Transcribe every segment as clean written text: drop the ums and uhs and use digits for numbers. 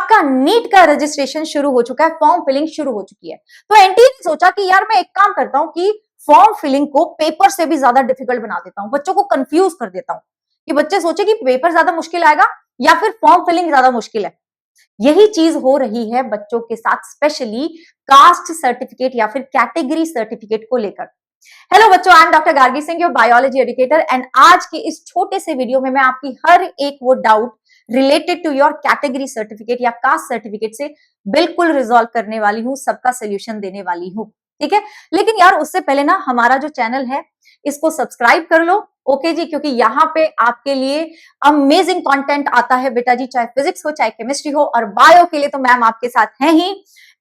आपका नीट का रजिस्ट्रेशन शुरू हो चुका है, फॉर्म फिलिंग शुरू हो चुकी है। तो एनटीए ने सोचा कि यार मैं एक काम करता हूं कि फॉर्म फिलिंग को पेपर से भी ज्यादा डिफिकल्ट बना देता हूं, बच्चों को कंफ्यूज कर देता हूं कि बच्चे सोचे कि पेपर ज्यादा मुश्किल आएगा या फिर फॉर्म फिलिंग ज्यादा मुश्किल है। यही चीज हो रही है बच्चों के साथ, स्पेशली कास्ट सर्टिफिकेट या फिर कैटेगरी सर्टिफिकेट को लेकर। हेलो बच्चों, I am doctor Gargi Singh, your biology educator, and आज के इस छोटे से वीडियो में मैं आपकी हर एक वो doubt related to your category certificate या कास्ट सर्टिफिकेट से बिल्कुल रिजॉल्व करने वाली हूं, सबका सोल्यूशन देने वाली हूं। ठीक है, लेकिन यार उससे पहले ना हमारा जो चैनल है इसको सब्सक्राइब कर लो। ओके जी, क्योंकि यहाँ पे आपके लिए अमेजिंग कंटेंट आता है बेटा जी, चाहे फिजिक्स हो चाहे केमिस्ट्री हो, और बायो के लिए तो मैम आपके साथ है ही।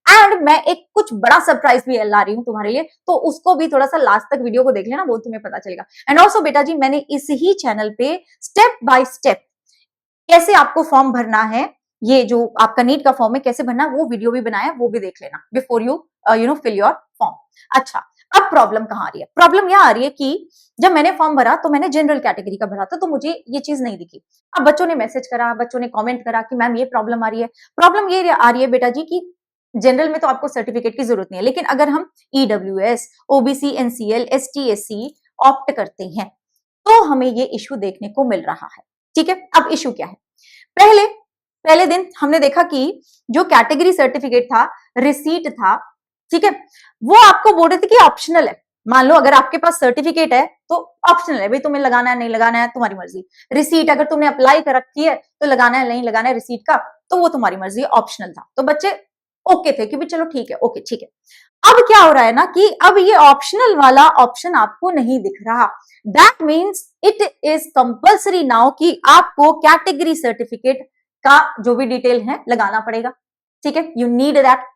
एंड मैं एक कुछ बड़ा सरप्राइज भी ला रही हूं तुम्हारे लिए, तो उसको भी थोड़ा सा लास्ट तक वीडियो को देख लेना, वो तुम्हें पता चलेगा। एंड ऑल्सो बेटा जी, मैंने इस ही चैनल पे स्टेप बाय स्टेप कैसे आपको फॉर्म भरना है, ये जो आपका नीट का फॉर्म है कैसे भरना है, वो वीडियो भी बनाया, वो भी देख लेना before you fill your form. अच्छा, अब प्रॉब्लम कहां आ रही है? प्रॉब्लम यह आ रही है कि जब मैंने फॉर्म भरा तो मैंने जनरल कैटेगरी का भरा था, तो मुझे ये चीज नहीं दिखी। अब बच्चों ने मैसेज करा, बच्चों ने कमेंट करा कि मैम ये प्रॉब्लम आ रही है। प्रॉब्लम ये आ रही है बेटा जी कि जनरल में तो आपको सर्टिफिकेट की जरूरत नहीं है, लेकिन अगर हम EWS, OBC, NCL, ST, SC opt करते हैं तो हमें ये इश्यू देखने को मिल रहा है। ठीक है, अब इश्यू क्या है? पहले पहले दिन हमने देखा कि जो कैटेगरी सर्टिफिकेट था, रिसीट था, ठीक है, वो आपको बोल रहे थे कि ऑप्शनल है। मान लो अगर आपके पास सर्टिफिकेट है तो ऑप्शनल है, भाई तुम्हें लगाना है नहीं लगाना है तुम्हारी मर्जी। रिसीट अगर तुमने अप्लाई कर रखी है तो लगाना है नहीं लगाना है रिसीट का, तो वो तुम्हारी मर्जी, ऑप्शनल था। तो बच्चे ओके थे कि भी चलो ठीक है, ओके ठीक है। अब क्या हो रहा है ना कि अब ये ऑप्शनल वाला ऑप्शन आपको नहीं दिख रहा। That means it is compulsory now कि आपको कैटेगरी सर्टिफिकेट का जो भी डिटेल है लगाना पड़ेगा। ठीक है, यू नीड दैट।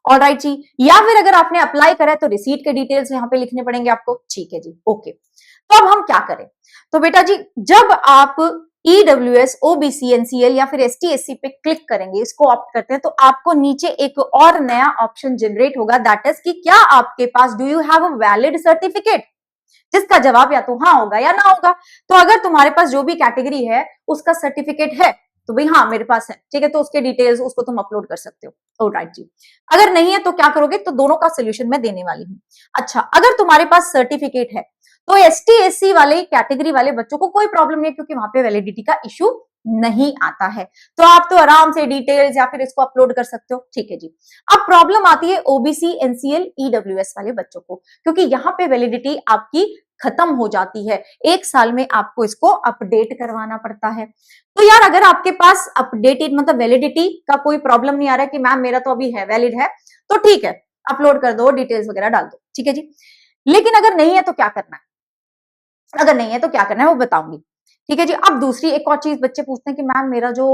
ऑलराइट जी, या फिर अगर आपने अप्लाई करा है तो रिसीट के डिटेल्स यहाँ पे लिखने पड़ेंगे आपको। ठीक है जी, ओके। तो अब हम क्या करें? तो बेटा जी, जब आप ईडब्ल्यूएस, ओबीसी, एनसीएल या फिर एसटी, एससी पे क्लिक करेंगे, इसको ऑप्ट करते हैं, तो आपको नीचे एक और नया ऑप्शन जनरेट होगा, दैट इज कि क्या आपके पास do you have a valid certificate, जिसका जवाब या तो हाँ होगा या ना होगा। तो अगर तुम्हारे पास जो भी कैटेगरी है उसका सर्टिफिकेट है तो भाई हाँ मेरे पास है, ठीक है, तो उसके डिटेल्स उसको तुम अपलोड कर सकते हो। राइट जी। अगर नहीं है तो क्या करोगे? तो दोनों का सोल्यूशन मैं देने वाली हूँ। अच्छा, अगर तुम्हारे पास सर्टिफिकेट है तो एसटी, एससी वाले कैटेगरी वाले बच्चों को कोई प्रॉब्लम नहीं है, क्योंकि वहां पे वैलिडिटी का इश्यू नहीं आता है, तो आप तो आराम से डिटेल्स या फिर इसको अपलोड कर सकते हो। ठीक है जी। अब प्रॉब्लम आती है ओबीसी, एनसीएल, ईडब्ल्यूएस वाले बच्चों को, क्योंकि यहाँ पे वैलिडिटी आपकी खत्म हो जाती है, 1 साल में आपको इसको अपडेट करवाना पड़ता है। तो यार अगर आपके पास अपडेटेड मतलब वैलिडिटी का कोई प्रॉब्लम नहीं आ रहा है कि मैम मेरा तो अभी है, वैलिड है, तो ठीक है, अपलोड कर दो, डिटेल्स वगैरह डाल दो। ठीक है जी। लेकिन अगर नहीं है तो क्या करना है? अगर नहीं है तो क्या करना है वो बताऊंगी। ठीक है जी। अब दूसरी एक और चीज बच्चे पूछते हैं कि मैम मेरा जो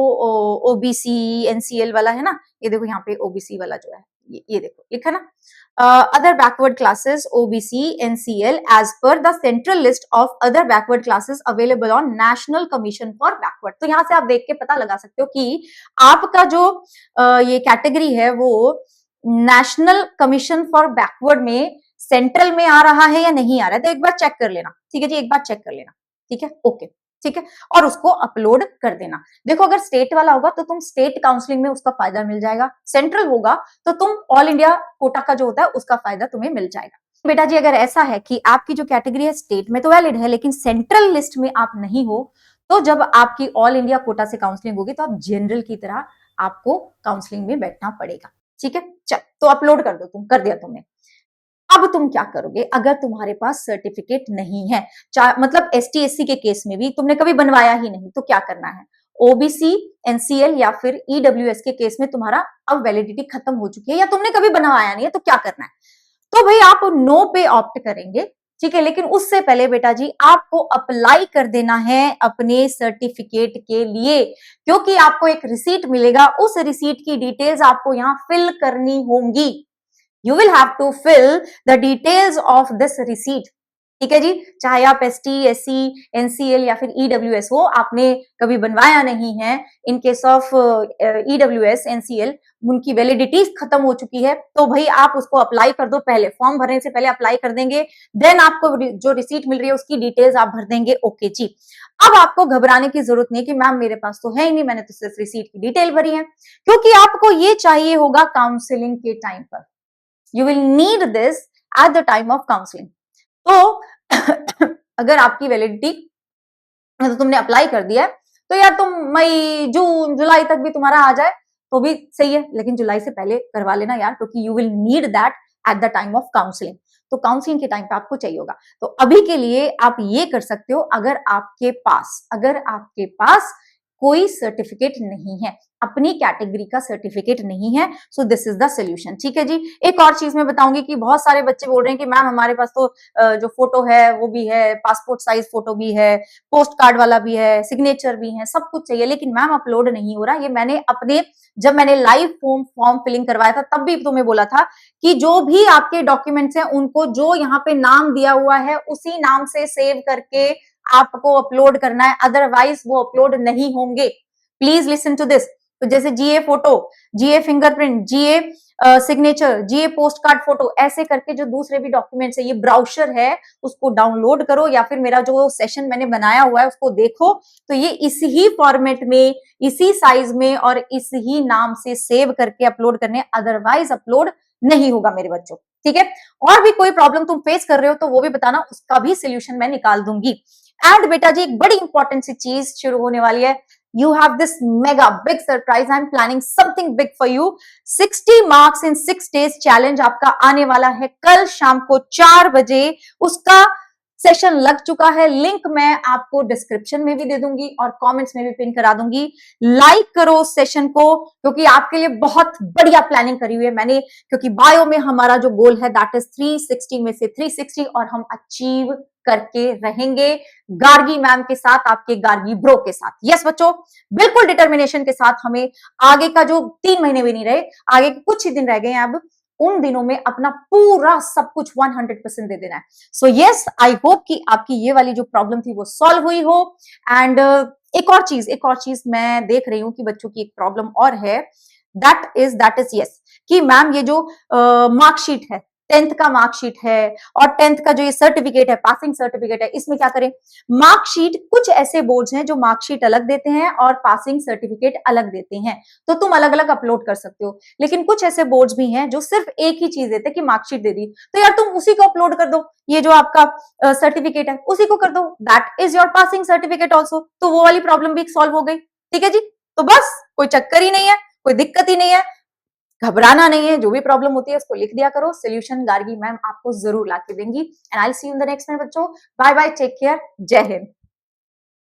ओबीसी, एनसीएल वाला है ना, ये देखो यहाँ पे ओबीसी वाला जो है, ये देखो लिखा ना, other backward classes OBC NCL as per the central list of other backward classes available on National Commission for Backward। तो यहाँ से आप देख के पता लगा सकते हो कि आपका जो ये कैटेगरी है वो नेशनल कमीशन फॉर बैकवर्ड में सेंट्रल में आ रहा है या नहीं आ रहा है, तो एक बार चेक कर लेना। ठीक है जी, एक बार चेक कर लेना। ठीक है, ओके, ठीक है, और उसको अपलोड कर देना। देखो अगर स्टेट वाला होगा तो तुम स्टेट काउंसलिंग में उसका फायदा मिल जाएगा, सेंट्रल होगा तो तुम ऑल इंडिया कोटा का जो होता है उसका फायदा तुम्हें मिल जाएगा। बेटा जी, अगर ऐसा है कि आपकी जो कैटेगरी है स्टेट में तो वैलिड है लेकिन सेंट्रल लिस्ट में आप नहीं हो, तो जब आपकी ऑल इंडिया कोटा से काउंसलिंग होगी तो आप जनरल की तरह आपको काउंसलिंग में बैठना पड़ेगा। ठीक है, चल तो अपलोड कर दो, तुम कर दिया तुमने। अब तुम क्या करोगे अगर तुम्हारे पास सर्टिफिकेट नहीं है, मतलब एसटी, एससी के केस में भी तुमने कभी बनवाया ही नहीं, तो क्या करना है? ओबीसी, एनसीएल या फिर ईडब्ल्यूएस के केस में तुम्हारा अब वैलिडिटी खत्म हो चुकी है या तुमने कभी बनवाया नहीं है, तो क्या करना है? तो भाई आप नो पे ऑप्ट करेंगे। ठीक है, लेकिन उससे पहले बेटा जी आपको अप्लाई कर देना है अपने सर्टिफिकेट के लिए, क्योंकि आपको एक रिसीट मिलेगा, उस रिसीट की डिटेल्स आपको यहाँ फिल करनी होंगी। You will have to fill the details of this receipt. ठीक है जी। चाहे आप एसटी, एससी, एनसीएल या फिर ईडब्ल्यूएस हो, आपने कभी बनवाया नहीं है, in case of EWS, NCL, उनकी वैलिडिटी खत्म हो चुकी है, तो भाई आप उसको अप्लाई कर दो। पहले फॉर्म भरने से पहले अप्लाई कर देंगे, देन आपको जो रिसीट मिल रही है उसकी डिटेल्स आप भर देंगे। ओके जी। अब आपको घबराने की जरूरत नहीं कि मैम मेरे पास तो है ही नहीं, मैंने तो सिर्फ रिसीट की डिटेल भरी है, क्योंकि आपको ये चाहिए होगा काउंसलिंग के टाइम पर। You will need this at the time of counselling. तो अगर आपकी वैलिडिटी, तो तुमने अप्लाई कर दिया है, तो यार तुम मई, जून, जुलाई तक भी तुम्हारा आ जाए तो भी सही है, लेकिन जुलाई से पहले करवा लेना यार, क्योंकि you will need that at the time of counselling. तो काउंसलिंग के टाइम पे आपको चाहिए होगा। तो अभी के लिए आप ये कर सकते हो, अगर आपके पास कोई सर्टिफिकेट नहीं है, अपनी कैटेगरी का सर्टिफिकेट नहीं है, so this is the solution. ठीक है जी। एक और चीज मैं बताऊंगी कि बहुत सारे बच्चे बोल रहे हैं कि मैम हमारे पास तो जो फोटो है वो भी है, पासपोर्ट साइज फोटो भी है, पोस्ट कार्ड वाला भी है, सिग्नेचर भी है, सब कुछ चाहिए, लेकिन मैम अपलोड नहीं हो रहा। ये मैंने जब मैंने लाइव फॉर्म फिलिंग करवाया था तब भी तुम्हें बोला था कि जो भी आपके डॉक्यूमेंट्स हैं उनको जो यहाँ पे नाम दिया हुआ है उसी नाम से सेव करके आपको अपलोड करना है, अदरवाइज वो अपलोड नहीं होंगे। Please listen to this. तो जैसे जीए फोटो, जीए फिंगरप्रिंट, जीए सिग्नेचर, जीए पोस्ट कार्ड फोटो, ऐसे करके जो दूसरे भी डॉक्यूमेंट्स है, ये ब्राउजर है, उसको डाउनलोड करो या फिर मेरा जो सेशन मैंने बनाया हुआ है उसको देखो। तो ये इसी ही फॉर्मेट में, इसी साइज में और इस ही नाम से सेव करके अपलोड करने, अदरवाइज अपलोड नहीं होगा मेरे बच्चों। ठीक है। और भी कोई प्रॉब्लम तुम फेस कर रहे हो तो वो भी बताना, उसका भी सोल्यूशन मैं निकाल दूंगी। एंड बेटा जी एक बड़ी इंपॉर्टेंट सी चीज शुरू होने वाली है। You have this mega big surprise. I'm planning something big for you. 60 marks in 6 days challenge आपका आने वाला है कल शाम को 4 बजे। उसका सेशन लग चुका है, लिंक मैं आपको डिस्क्रिप्शन में भी दे दूंगी और कमेंट्स में भी पिन करा दूंगी। लाइक करो उस सेशन को, क्योंकि आपके लिए बहुत बढ़िया प्लानिंग करी हुई है मैंने, क्योंकि बायो में हमारा जो गोल है दैट इज 360 में से 360, और हम अचीव करके रहेंगे गार्गी मैम के साथ, आपके गार्गी ब्रो के साथ। यस बच्चों, बिल्कुल डिटर्मिनेशन के साथ हमें आगे का जो 3 महीने भी नहीं रहे, आगे के कुछ ही दिन रह गए हैं, अब उन दिनों में अपना पूरा सब कुछ 100% दे देना है। सो यस, आई होप कि आपकी ये वाली जो प्रॉब्लम थी वो सॉल्व हुई हो। एंड एक और चीज मैं देख रही हूं कि बच्चों की एक प्रॉब्लम और है, दैट इज यस कि मैम ये जो मार्कशीट है, 10th का मार्कशीट है और 10th का जो ये सर्टिफिकेट है, पासिंग सर्टिफिकेट है, इसमें क्या करें? मार्कशीट, कुछ ऐसे बोर्ड्स हैं जो मार्कशीट अलग देते हैं और पासिंग सर्टिफिकेट अलग देते हैं, तो तुम अलग अलग अपलोड कर सकते हो। लेकिन कुछ ऐसे बोर्ड्स भी हैं जो सिर्फ एक ही चीज देते हैं कि मार्कशीट दे दी, तो यार तुम उसी को अपलोड कर दो, ये जो आपका सर्टिफिकेट है उसी को कर दो, that is your passing certificate also. तो वो वाली प्रॉब्लम भी सॉल्व हो गई। ठीक है जी। तो बस कोई चक्कर ही नहीं है, कोई दिक्कत ही नहीं है, घबराना नहीं है, जो भी प्रॉब्लम होती है उसको लिख दिया करो, सोल्यूशन गार्गी मैम आपको जरूर ला के देंगी। And I see you in the next में बच्चों। बाय बाय, टेक केयर, जय हिंद।